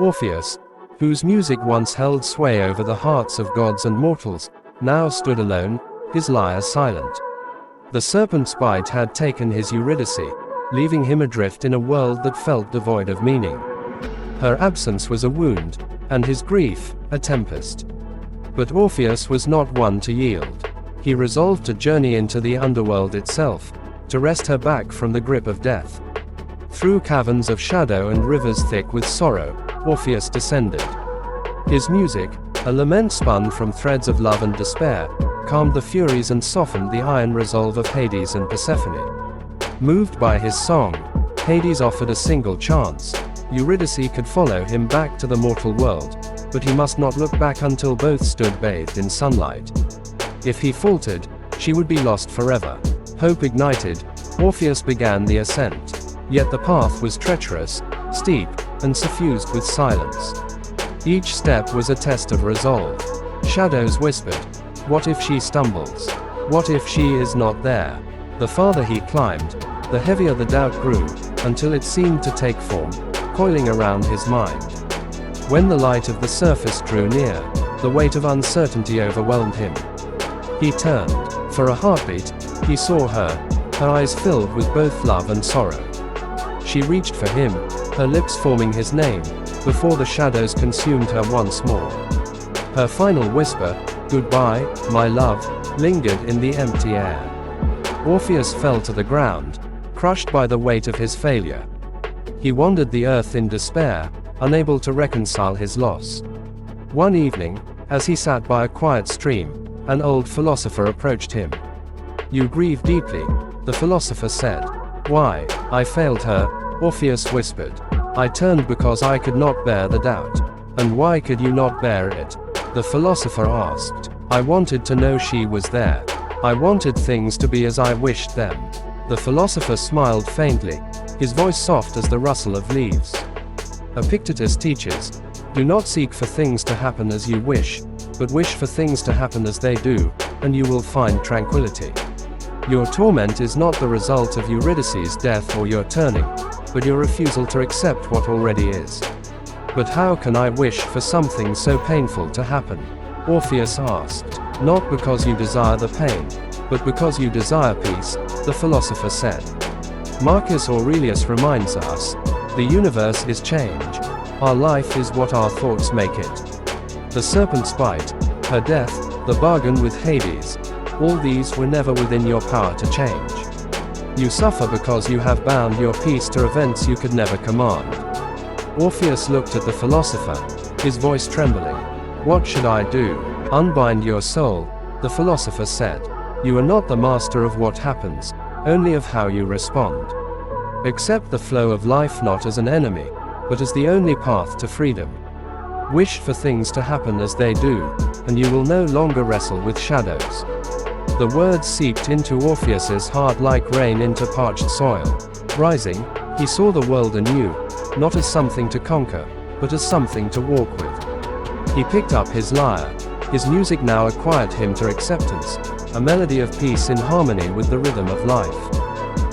Orpheus, whose music once held sway over the hearts of gods and mortals, now stood alone, his lyre silent. The serpent's bite had taken his Eurydice, leaving him adrift in a world that felt devoid of meaning. Her absence was a wound, and his grief, a tempest. But Orpheus was not one to yield. He resolved to journey into the underworld itself, to wrest her back from the grip of death. Through caverns of shadow and rivers thick with sorrow, Orpheus descended. His music, a lament spun from threads of love and despair, calmed the furies and softened the iron resolve of Hades and Persephone. Moved by his song, Hades offered a single chance. Eurydice could follow him back to the mortal world, but he must not look back until both stood bathed in sunlight. If he faltered, she would be lost forever. Hope ignited, Orpheus began the ascent. Yet the path was treacherous, steep, and suffused with silence. Each step was a test of resolve. Shadows whispered, "What if she stumbles? What if she is not there?" The farther he climbed, the heavier the doubt grew, until it seemed to take form, coiling around his mind. When the light of the surface drew near, the weight of uncertainty overwhelmed him. He turned. For a heartbeat, he saw her, her eyes filled with both love and sorrow. She reached for him, her lips forming his name, before the shadows consumed her once more. Her final whisper, "Goodbye, my love," lingered in the empty air. Orpheus fell to the ground, crushed by the weight of his failure. He wandered the earth in despair, unable to reconcile his loss. One evening, as he sat by a quiet stream, an old philosopher approached him. "You grieve deeply," the philosopher said. "Why?" "I failed her," Orpheus whispered. "I turned because I could not bear the doubt." "And why could you not bear it?" the philosopher asked. "I wanted to know she was there. I wanted things to be as I wished them." The philosopher smiled faintly, his voice soft as the rustle of leaves. Epictetus teaches, "Do not seek for things to happen as you wish, but wish for things to happen as they do, and you will find tranquility." Your torment is not the result of Eurydice's death or your turning, but your refusal to accept what already is. "But how can I wish for something so painful to happen?" Orpheus asked. "Not because you desire the pain, but because you desire peace," the philosopher said. Marcus Aurelius reminds us, "The universe is change. Our life is what our thoughts make it." The serpent's bite, her death, the bargain with Hades, all these were never within your power to change. You suffer because you have bound your peace to events you could never command. Orpheus looked at the philosopher, his voice trembling. "What should I do?" "Unbind your soul," the philosopher said. "You are not the master of what happens, only of how you respond. Accept the flow of life not as an enemy, but as the only path to freedom. Wish for things to happen as they do, and you will no longer wrestle with shadows." The words seeped into Orpheus's heart like rain into parched soil. Rising, he saw the world anew, not as something to conquer, but as something to walk with. He picked up his lyre. His music now acquired him to acceptance, a melody of peace in harmony with the rhythm of life.